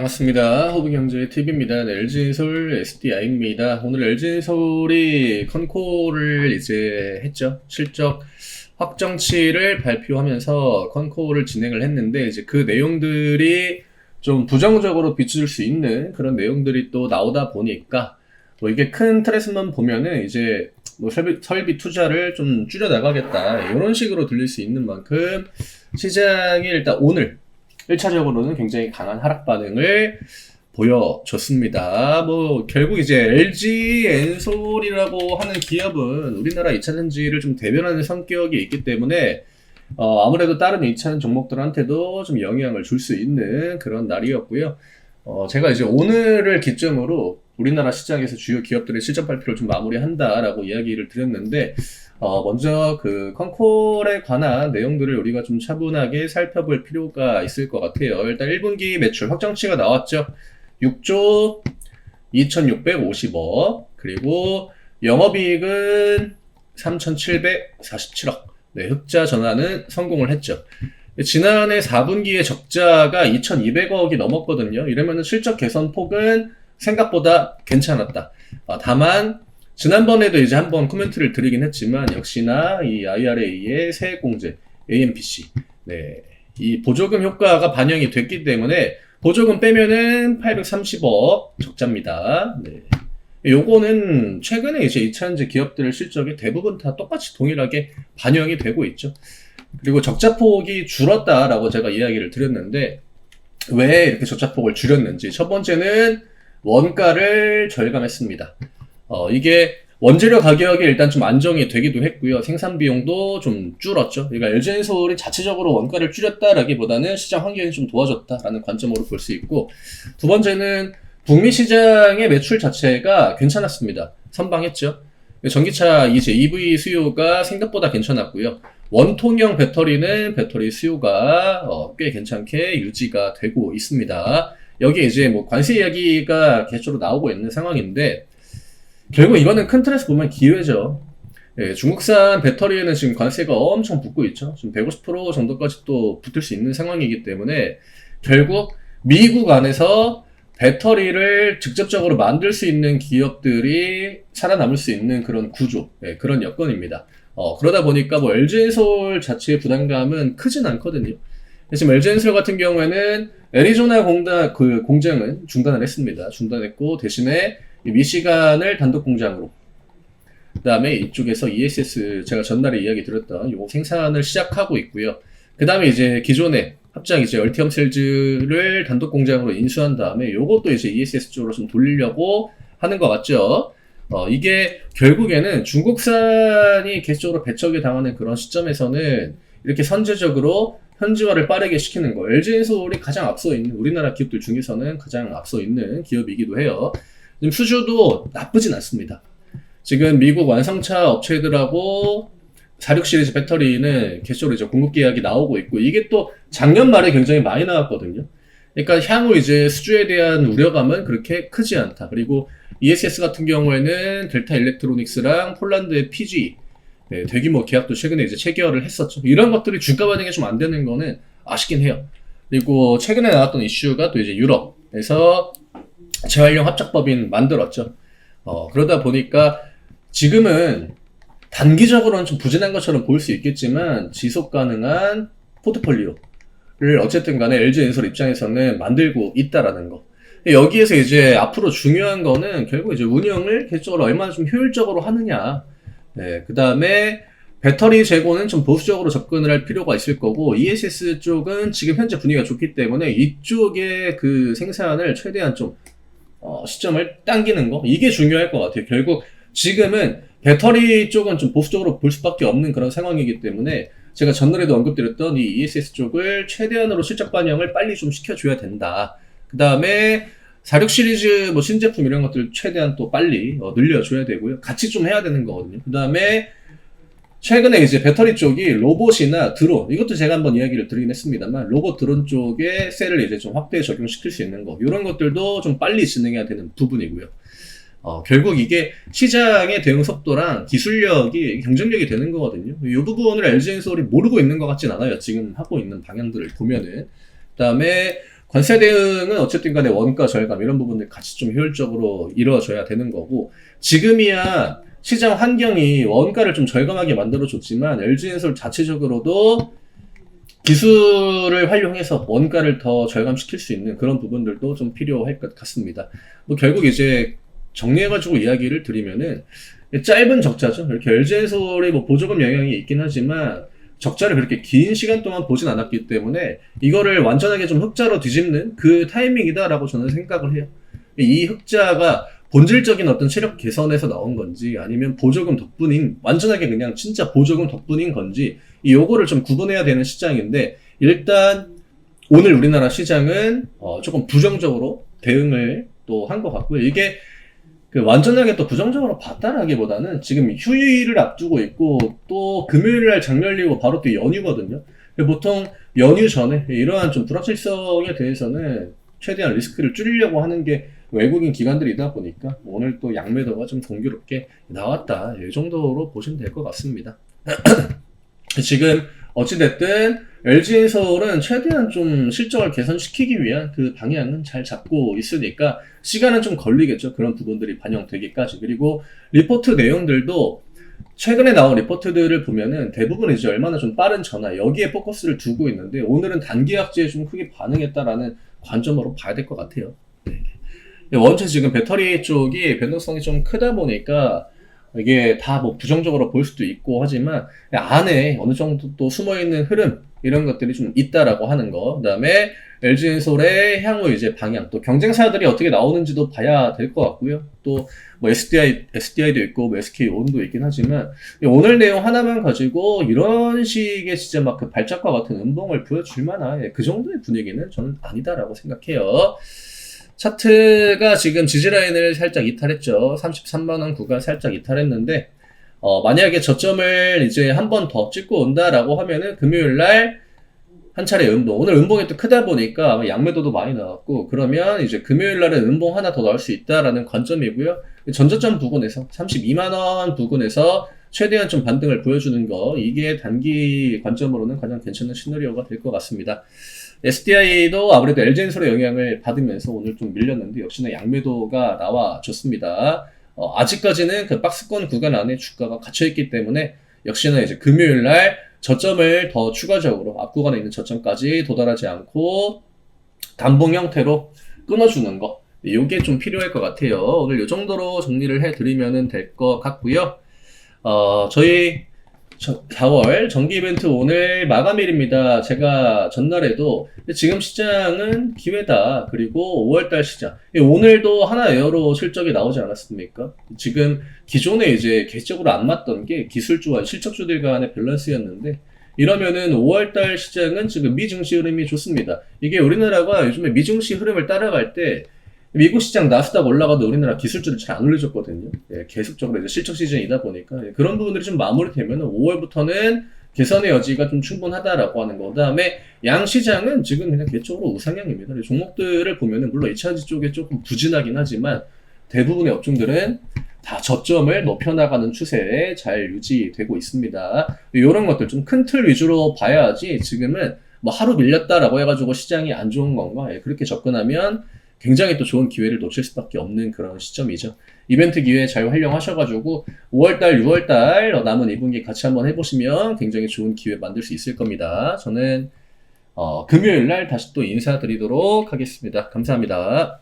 반갑습니다. 허브경제TV입니다. 네, LG엔솔 SDI입니다. 오늘 LG엔솔이 컨콜을 이제 했죠. 실적 확정치를 발표하면서 컨콜을 진행을 했는데, 이제 그 내용들이 좀 부정적으로 비춰줄 수 있는 그런 내용들이 또 나오다 보니까, 뭐 이게 큰 틀에서만 보면은 이제 뭐 설비 투자를 좀 줄여 나가겠다, 이런 식으로 들릴 수 있는 만큼 시장이 일단 오늘 1차적으로는 굉장히 강한 하락 반응을 보여줬습니다. 뭐 결국 이제 LG 엔솔이라고 하는 기업은 우리나라 2차전지를 좀 대변하는 성격이 있기 때문에 아무래도 다른 2차전 종목들한테도 좀 영향을 줄 수 있는 그런 날이었고요. 제가 이제 오늘을 기점으로 우리나라 시장에서 주요 기업들의 실적 발표를 좀 마무리한다라고 이야기를 드렸는데, 먼저 그 컨콜에 관한 내용들을 우리가 좀 차분하게 살펴볼 필요가 있을 것 같아요. 일단 1분기 매출 확정치가 나왔죠. 6조 2650억, 그리고 영업이익은 3747억. 네, 흑자 전환은 성공을 했죠. 지난해 4분기의 적자가 2200억이 넘었거든요. 이러면 실적 개선 폭은 생각보다 괜찮았다. 다만 지난번에도 이제 한번 코멘트를 드리긴 했지만, 역시나 이 IRA의 세액공제, AMPC, 네, 이 보조금 효과가 반영이 됐기 때문에 보조금 빼면은 830억 적자입니다. 네. 요거는 최근에 이제 2차전지 기업들 실적이 대부분 다 똑같이 동일하게 반영이 되고 있죠. 그리고 적자폭이 줄었다라고 제가 이야기를 드렸는데, 왜 이렇게 적자폭을 줄였는지. 첫 번째는 원가를 절감했습니다. 이게 원재료 가격이 일단 좀 안정이 되기도 했고요. 생산 비용도 좀 줄었죠. 그러니까 LG엔솔이 자체적으로 원가를 줄였다라기보다는 시장 환경이 좀 도와줬다라는 관점으로 볼 수 있고, 두 번째는 북미 시장의 매출 자체가 괜찮았습니다. 선방했죠. 전기차 이제 EV 수요가 생각보다 괜찮았고요. 원통형 배터리는 배터리 수요가 꽤 괜찮게 유지가 되고 있습니다. 여기에 이제 뭐 관세 이야기가 계속적으로 나오고 있는 상황인데, 결국 이거는 큰 틀에서 보면 기회죠. 예, 중국산 배터리에는 지금 관세가 엄청 붙고 있죠. 지금 150% 정도까지 또 붙을 수 있는 상황이기 때문에, 결국 미국 안에서 배터리를 직접적으로 만들 수 있는 기업들이 살아남을 수 있는 그런 구조, 예, 그런 여건입니다. 그러다 보니까 뭐 LG엔솔 자체의 부담감은 크진 않거든요. 지금 LG엔솔 같은 경우에는 애리조나 공장은 중단을 했습니다. 중단했고, 대신에 미시간을 단독 공장으로, 그 다음에 이쪽에서 ESS, 제가 전날에 이야기 드렸던 요 생산을 시작하고 있고요. 그 다음에 이제 기존에 합작 이제 얼티엄 셀즈를 단독 공장으로 인수한 다음에 요것도 이제 ESS 쪽으로 좀 돌리려고 하는 것 같죠. 이게 결국에는 중국산이 계속적으로 배척이 당하는 그런 시점에서는 이렇게 선제적으로 현지화를 빠르게 시키는 거, LG엔솔이 가장 앞서 있는, 우리나라 기업들 중에서는 가장 앞서 있는 기업이기도 해요. 지금 수주도 나쁘진 않습니다. 지금 미국 완성차 업체들하고 46 시리즈 배터리는 계속적으로 이제 공급 계약이 나오고 있고, 이게 또 작년 말에 굉장히 많이 나왔거든요. 그러니까 향후 이제 수주에 대한 우려감은 그렇게 크지 않다. 그리고 ESS 같은 경우에는 델타 일렉트로닉스랑 폴란드의 PG, 네, 대규모 계약도 최근에 이제 체결을 했었죠. 이런 것들이 주가 반영이 좀 안 되는 거는 아쉽긴 해요. 그리고 최근에 나왔던 이슈가 또 이제 유럽에서 재활용 합작법인 만들었죠. 그러다 보니까 지금은 단기적으로는 좀 부진한 것처럼 보일 수 있겠지만, 지속 가능한 포트폴리오를 어쨌든 간에 LG엔솔 입장에서는 만들고 있다라는 거. 여기에서 이제 앞으로 중요한 거는 결국 이제 운영을 계속적으로 얼마나 좀 효율적으로 하느냐. 네, 그 다음에 배터리 재고는 좀 보수적으로 접근을 할 필요가 있을 거고, ESS 쪽은 지금 현재 분위기가 좋기 때문에 이쪽의 그 생산을 최대한 좀 시점을 당기는 거, 이게 중요할 것 같아요. 결국 지금은 배터리 쪽은 좀 보수적으로 볼 수밖에 없는 그런 상황이기 때문에, 제가 전날에도 언급드렸던 이 ESS 쪽을 최대한으로 실적 반영을 빨리 좀 시켜줘야 된다. 그 다음에 46 시리즈 뭐 신제품 이런 것들 최대한 또 빨리 늘려줘야 되고요. 같이 좀 해야 되는 거거든요. 그 다음에 최근에 이제 배터리 쪽이 로봇이나 드론, 이것도 제가 한번 이야기를 드리긴 했습니다만, 로봇 드론 쪽에 셀을 이제 좀 확대 적용시킬 수 있는 거, 이런 것들도 좀 빨리 진행해야 되는 부분이고요. 결국 이게 시장의 대응 속도랑 기술력이 경쟁력이 되는 거거든요. 이 부분을 LG엔솔이 모르고 있는 것 같진 않아요. 지금 하고 있는 방향들을 보면은. 그 다음에 관세 대응은 어쨌든 간에 원가 절감 이런 부분들 같이 좀 효율적으로 이루어져야 되는 거고, 지금이야 시장 환경이 원가를 좀 절감하게 만들어줬지만 LG엔솔 자체적으로도 기술을 활용해서 원가를 더 절감시킬 수 있는 그런 부분들도 좀 필요할 것 같습니다. 뭐 결국 이제 정리해가지고 이야기를 드리면은 짧은 적자죠. 이렇게 LG엔솔이 뭐 보조금 영향이 있긴 하지만 적자를 그렇게 긴 시간 동안 보진 않았기 때문에 이거를 완전하게 좀 흑자로 뒤집는 그 타이밍이다라고 저는 생각을 해요. 이 흑자가 본질적인 어떤 체력 개선에서 나온 건지 아니면 보조금 덕분인, 완전하게 그냥 진짜 보조금 덕분인 건지 요거를 좀 구분해야 되는 시장인데, 일단 오늘 우리나라 시장은 조금 부정적으로 대응을 또 한 것 같고요. 이게 그 완전하게 또 부정적으로 봤다라기보다는 지금 휴일을 앞두고 있고 또 금요일날 장렬리고 바로 또 연휴거든요. 보통 연휴 전에 이러한 좀 불확실성에 대해서는 최대한 리스크를 줄이려고 하는 게 외국인 기관들이다 보니까 오늘 또 양매도가 좀 공교롭게 나왔다, 이 정도로 보시면 될 것 같습니다. 지금 어찌됐든 LG엔솔은 최대한 좀 실적을 개선시키기 위한 그 방향은 잘 잡고 있으니까 시간은 좀 걸리겠죠. 그런 부분들이 반영되기까지. 그리고 리포트 내용들도 최근에 나온 리포트들을 보면은 대부분 이제 얼마나 좀 빠른 전환, 여기에 포커스를 두고 있는데 오늘은 단기약지에 좀 크게 반응했다라는 관점으로 봐야 될 것 같아요. 네. 원체 지금 배터리 쪽이 변동성이 좀 크다 보니까 이게 다 뭐 부정적으로 볼 수도 있고 하지만 안에 어느 정도 또 숨어있는 흐름, 이런 것들이 좀 있다라고 하는 거, 그 다음에 LG엔솔의 향후 이제 방향, 또 경쟁사들이 어떻게 나오는지도 봐야 될 것 같고요. 또 뭐 SDI도 있고 뭐 SK온도 있긴 하지만 오늘 내용 하나만 가지고 이런 식의 진짜 막 그 발작과 같은 음봉을 보여줄 만한 그 정도의 분위기는 저는 아니다라고 생각해요. 차트가 지금 지지라인을 살짝 이탈했죠. 33만원 구간 살짝 이탈했는데, 만약에 저점을 이제 한 번 더 찍고 온다라고 하면은 금요일날 한 차례 음봉, 오늘 음봉이 또 크다 보니까 아마 양매도도 많이 나왔고, 그러면 이제 금요일날은 음봉 하나 더 나올 수 있다라는 관점이고요. 전저점 부근에서 32만원 부근에서 최대한 좀 반등을 보여주는 거, 이게 단기 관점으로는 가장 괜찮은 시나리오가 될 것 같습니다. SDI도 아무래도 LG엔솔의 영향을 받으면서 오늘 좀 밀렸는데 역시나 양매도가 나와줬습니다. 아직까지는 그 박스권 구간 안에 주가가 갇혀있기 때문에 역시나 이제 금요일날 저점을 더 추가적으로 앞 구간에 있는 저점까지 도달하지 않고 단봉 형태로 끊어주는 거, 이게 좀 필요할 것 같아요. 오늘 이 정도로 정리를 해드리면 될 것 같고요. 저희 4월 정기 이벤트 오늘 마감일입니다. 제가 전날에도 지금 시장은 기회다, 그리고 5월달 시장 오늘도 하나 에어로 실적이 나오지 않았습니까? 지금 기존에 이제 개적으로 안 맞던 게 기술주와 실적주들 간의 밸런스였는데, 이러면은 5월달 시장은 지금 미증시 흐름이 좋습니다. 이게 우리나라가 요즘에 미증시 흐름을 따라갈 때 미국 시장 나스닥 올라가도 우리나라 기술주를 잘 안 올려줬거든요. 계속적으로 이제 실적 시즌이다 보니까 그런 부분들이 좀 마무리되면 5월부터는 개선의 여지가 좀 충분하다라고 하는 거. 그다음에 양 시장은 지금 그냥 개적으로 우상향입니다. 종목들을 보면은 물론 2차전지 쪽에 조금 부진하긴 하지만 대부분의 업종들은 다 저점을 높여나가는 추세에 잘 유지되고 있습니다. 이런 것들 좀 큰 틀 위주로 봐야지 지금은 뭐 하루 밀렸다라고 해가지고 시장이 안 좋은 건가, 그렇게 접근하면 굉장히 또 좋은 기회를 놓칠 수밖에 없는 그런 시점이죠. 이벤트 기회 잘 활용하셔가지고 5월달, 6월달 남은 2분기 같이 한번 해보시면 굉장히 좋은 기회 만들 수 있을 겁니다. 저는 금요일날 다시 또 인사드리도록 하겠습니다. 감사합니다.